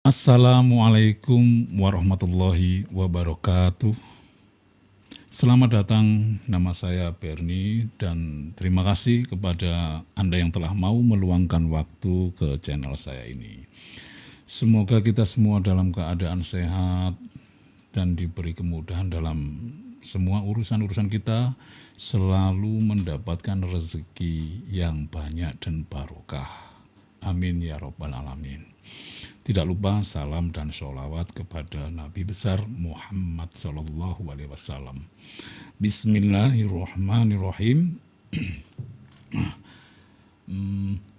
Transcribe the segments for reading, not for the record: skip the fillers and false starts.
Assalamualaikum warahmatullahi wabarakatuh. Selamat datang, nama saya Berni dan terima kasih kepada Anda yang telah mau meluangkan waktu ke channel saya ini. Semoga kita semua dalam keadaan sehat dan diberi kemudahan dalam semua urusan-urusan kita, selalu mendapatkan rezeki yang banyak dan barokah. Amin ya robbal alamin. Tidak lupa salam dan sholawat kepada Nabi besar Muhammad Sallallahu Alaihi Wasallam. Bismillahirrahmanirrahim.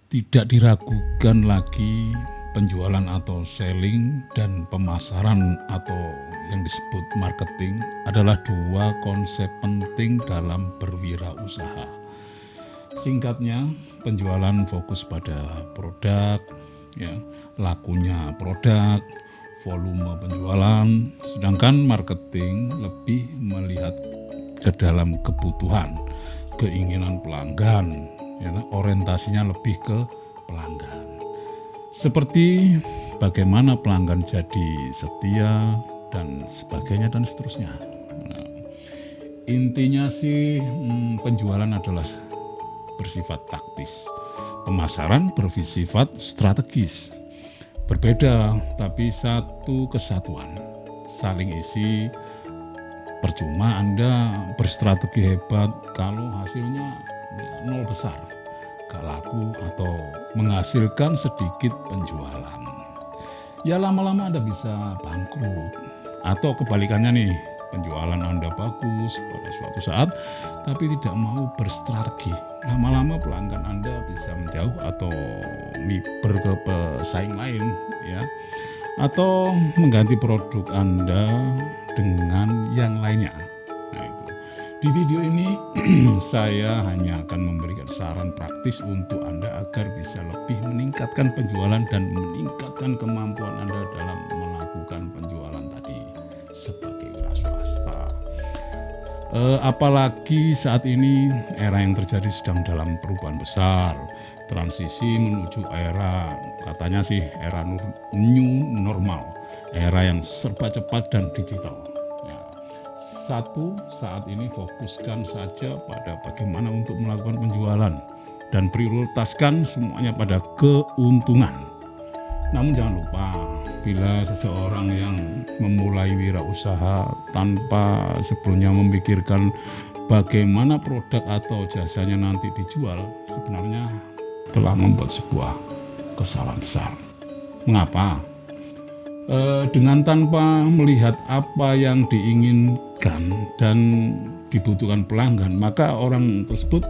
Tidak diragukan lagi penjualan atau selling dan pemasaran atau yang disebut marketing adalah dua konsep penting dalam berwirausaha. Singkatnya, penjualan fokus pada produk, lakunya produk, volume penjualan, sedangkan marketing lebih melihat ke dalam kebutuhan, keinginan pelanggan, orientasinya lebih ke pelanggan. Seperti bagaimana pelanggan jadi setia dan sebagainya dan seterusnya. Intinya sih penjualan adalah bersifat taktis. Pemasaran bersifat strategis. Berbeda tapi satu kesatuan. Saling isi. Percuma Anda berstrategi hebat kalau hasilnya nol besar, gak laku atau menghasilkan sedikit penjualan. Ya lama-lama Anda bisa bangkrut. Atau kebalikannya nih, penjualan Anda bagus pada suatu saat tapi tidak mau berstrategi. Lama-lama pelanggan Anda bisa menjauh atau miber ke pesaing lain, atau mengganti produk Anda dengan yang lainnya. Di video ini saya hanya akan memberikan saran praktis untuk Anda agar bisa lebih meningkatkan penjualan dan meningkatkan kemampuan Anda dalam melakukan penjualan tadi sebagai wira swasta. Apalagi saat ini era yang terjadi sedang dalam perubahan besar, transisi menuju era, katanya sih era new normal, era yang serba cepat dan digital. Saat ini fokuskan saja pada bagaimana untuk melakukan penjualan dan prioritaskan semuanya pada keuntungan. Namun jangan lupa, bila seseorang yang memulai wirausaha tanpa sebelumnya memikirkan bagaimana produk atau jasanya nanti dijual, sebenarnya telah membuat sebuah kesalahan besar. Mengapa? Dengan tanpa melihat apa yang diinginkan dan dibutuhkan pelanggan, maka orang tersebut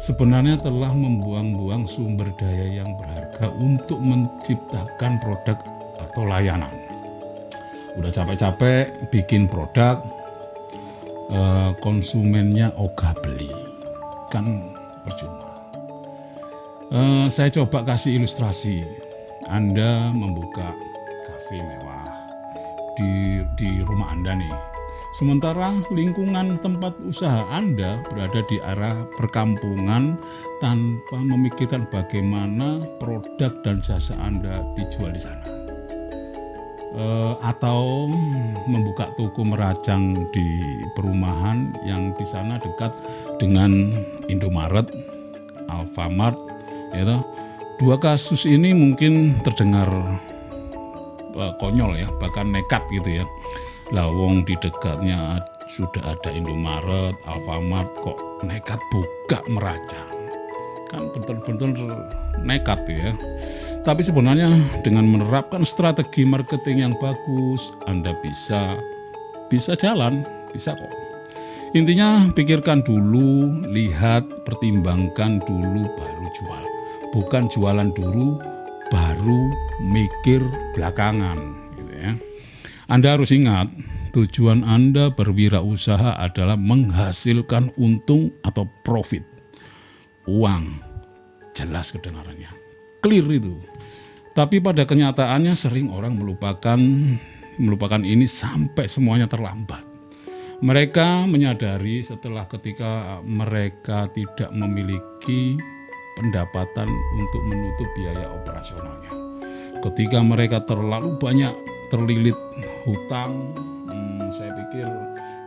sebenarnya telah membuang-buang sumber daya yang berharga untuk menciptakan produk atau layanan. Udah capek-capek bikin produk, konsumennya ogah beli, kan percuma. Saya coba kasih ilustrasi. Anda membuka kafe mewah di rumah Anda nih. Sementara lingkungan tempat usaha Anda berada di arah perkampungan tanpa memikirkan bagaimana produk dan jasa Anda dijual di sana. Atau membuka toko merajang di perumahan yang di sana dekat dengan Indomaret, Alfamart, Dua kasus ini mungkin terdengar konyol ya, bahkan nekat gitu ya. Lawong di dekatnya sudah ada Indomaret, Alfamart, kok nekat buka merajang. Kan betul-betul nekat ya. Tapi sebenarnya dengan menerapkan strategi marketing yang bagus, Anda bisa jalan, bisa kok. Intinya pikirkan dulu, lihat, pertimbangkan dulu baru jual. Bukan jualan dulu baru mikir belakangan gitu ya. Anda harus ingat, tujuan Anda berwirausaha adalah menghasilkan untung atau profit. Uang, jelas kedengarannya, clear itu. Tapi pada kenyataannya sering orang melupakan ini sampai semuanya terlambat. Mereka menyadari setelah ketika mereka tidak memiliki pendapatan untuk menutup biaya operasionalnya. ketika mereka terlalu banyak terlilit hutang, saya pikir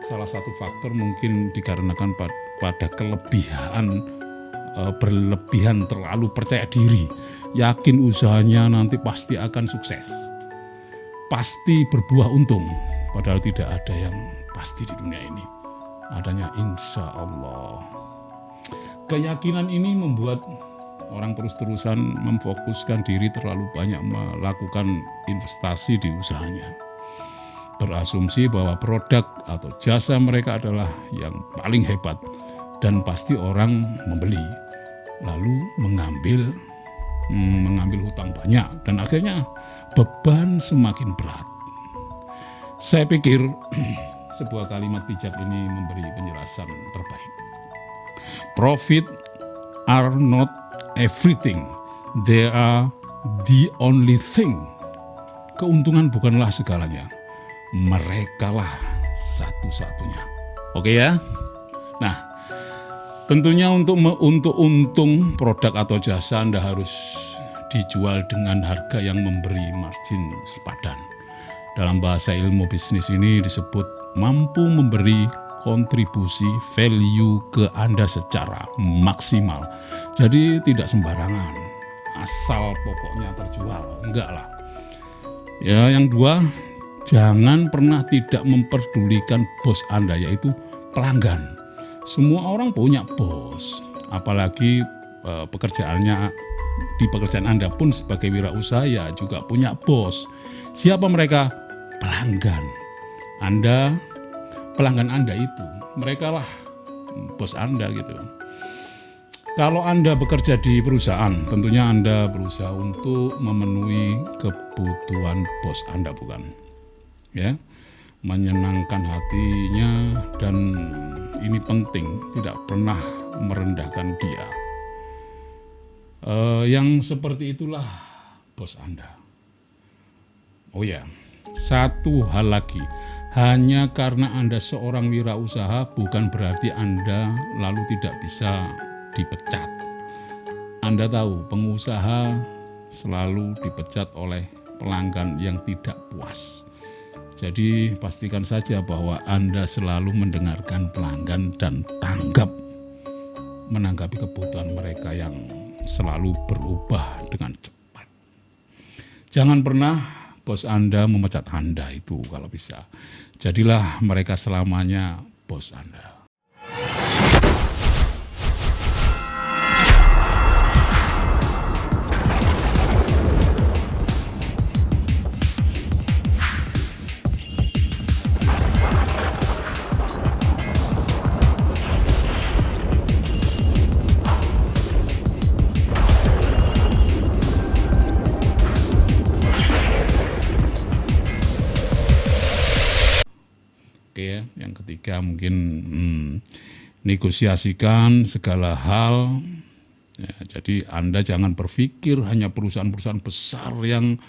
salah satu faktor mungkin dikarenakan pada berlebihan terlalu percaya diri, yakin usahanya nanti pasti akan sukses, pasti berbuah untung, padahal tidak ada yang pasti di dunia ini, adanya insya Allah. Keyakinan ini membuat orang terus-terusan memfokuskan diri terlalu banyak melakukan investasi di usahanya, berasumsi bahwa produk atau jasa mereka adalah yang paling hebat dan pasti orang membeli, lalu mengambil hutang banyak dan akhirnya beban semakin berat. Saya pikir sebuah kalimat bijak ini memberi penjelasan terbaik. Profit are not everything, they are the only thing. Keuntungan bukanlah segalanya, merekalah satu-satunya. Oke ya. Nah, tentunya untuk untung produk atau jasa Anda harus dijual dengan harga yang memberi margin sepadan. Dalam bahasa ilmu bisnis ini disebut mampu memberi kontribusi value ke Anda secara maksimal. Jadi tidak sembarangan, asal pokoknya terjual, enggak lah. Ya, yang dua, jangan pernah tidak memperdulikan bos Anda, yaitu pelanggan. Semua orang punya bos, apalagi di pekerjaan Anda pun sebagai wirausaha ya juga punya bos. Siapa mereka? Pelanggan. Pelanggan Anda itu, mereka lah bos Anda gitu. Kalau Anda bekerja di perusahaan, tentunya Anda berusaha untuk memenuhi kebutuhan bos Anda, bukan? Ya, menyenangkan hatinya, dan ini penting, tidak pernah merendahkan dia. Yang seperti itulah bos Anda. Oh ya, satu hal lagi, hanya karena Anda seorang wirausaha bukan berarti Anda lalu tidak bisa dipecat. Anda tahu pengusaha selalu dipecat oleh pelanggan yang tidak puas. Jadi pastikan saja bahwa Anda selalu mendengarkan pelanggan dan tanggap menanggapi kebutuhan mereka yang selalu berubah dengan cepat. Jangan pernah bos Anda memecat Anda, itu kalau bisa. Jadilah mereka selamanya bos Anda. Oke ya, yang ketiga mungkin negosiasikan segala hal. Ya, jadi Anda jangan berpikir hanya perusahaan-perusahaan besar yang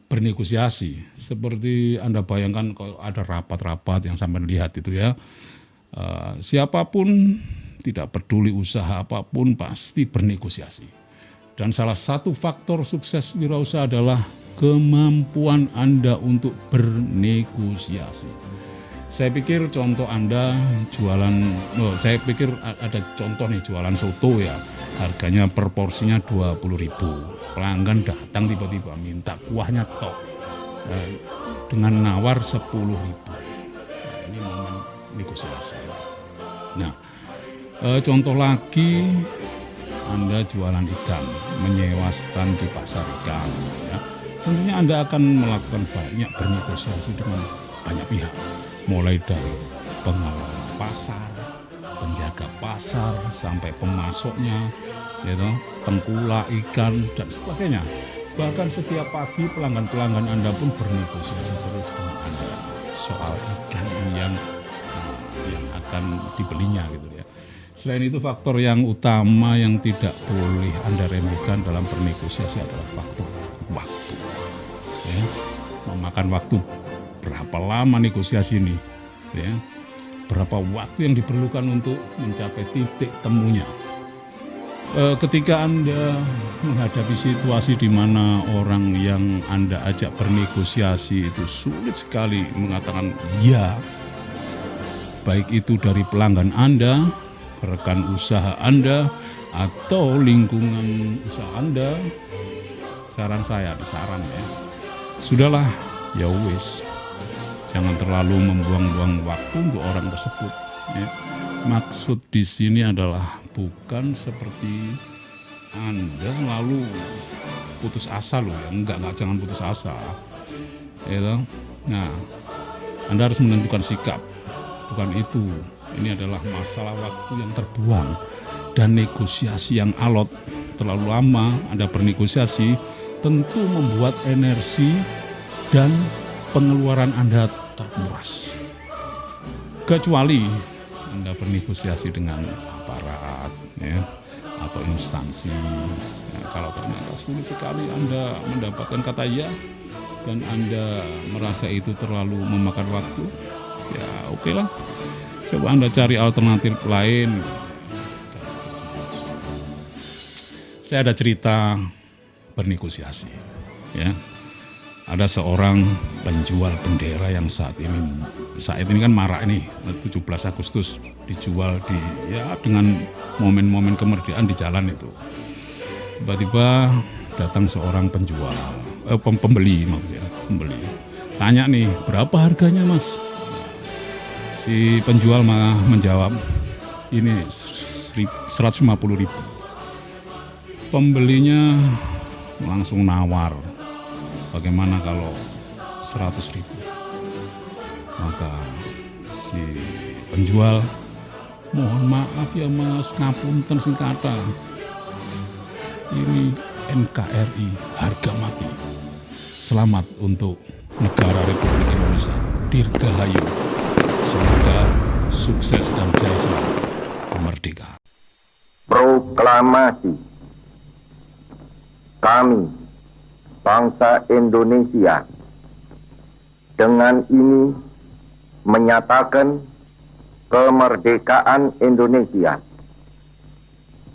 bernegosiasi. Seperti Anda bayangkan kalau ada rapat-rapat yang sampai lihat itu ya, siapapun tidak peduli usaha apapun pasti bernegosiasi. Dan salah satu faktor sukses wirausaha adalah kemampuan Anda untuk bernegosiasi. Saya pikir contoh Anda jualan, saya pikir ada contoh nih jualan soto ya, harganya per porsinya 20.000. Pelanggan datang tiba-tiba minta kuahnya tok, dengan nawar 10.000. Nah, ini momen negosiasi. Nah, contoh lagi, Anda jualan ikan, menyewa stand di pasar ikan. Ya. Tentunya Anda akan melakukan banyak bernegosiasi dengan banyak pihak. Mulai dari pengelola pasar, penjaga pasar, sampai pemasoknya, gitu, tengkulak ikan, dan sebagainya. Bahkan setiap pagi pelanggan-pelanggan Anda pun bernegosiasi terus dengan Anda soal ikan yang akan dibelinya gitu ya. Selain itu, faktor yang utama yang tidak boleh Anda remehkan dalam bernegosiasi adalah faktor waktu. Ya, memakan waktu. Berapa lama negosiasi ini, ya? Berapa waktu yang diperlukan untuk mencapai titik temunya? Ketika Anda menghadapi situasi di mana orang yang Anda ajak bernegosiasi itu sulit sekali mengatakan ya, baik itu dari pelanggan Anda, rekan usaha Anda, atau lingkungan usaha Anda, saran saya, ya, sudahlah, ya wis, jangan terlalu membuang-buang waktu untuk orang tersebut. Ya. Maksud di sini adalah bukan seperti Anda lalu putus asa loh ya, enggak, jangan putus asa. Ya, nah, Anda harus menentukan sikap, bukan itu. Ini adalah masalah waktu yang terbuang dan negosiasi yang alot. Terlalu lama Anda bernegosiasi tentu membuat energi dan pengeluaran Anda terkuras. Kecuali Anda bernegosiasi dengan aparat, ya, atau instansi. Nah, kalau ternyata sulit sekali Anda mendapatkan kata ya dan Anda merasa itu terlalu memakan waktu, ya oke lah. Coba Anda cari alternatif lain. Saya ada cerita bernegosiasi, ya. Ada seorang penjual bendera yang saat ini kan marak nih, 17 Agustus dijual dengan momen-momen kemerdekaan di jalan itu. Tiba-tiba datang seorang pembeli. Tanya nih, berapa harganya mas? Si penjual malah menjawab, ini 150.000. Pembelinya langsung nawar, bagaimana kalau 100.000? Maka si penjual, mohon maaf ya mas, ngapunten sing kata, ini NKRI harga mati. Selamat untuk negara Republik Indonesia. Dirgahayu. Semoga sukses dan jaya selalu. Merdeka. Proklamasi. Kami, bangsa Indonesia, dengan ini menyatakan kemerdekaan Indonesia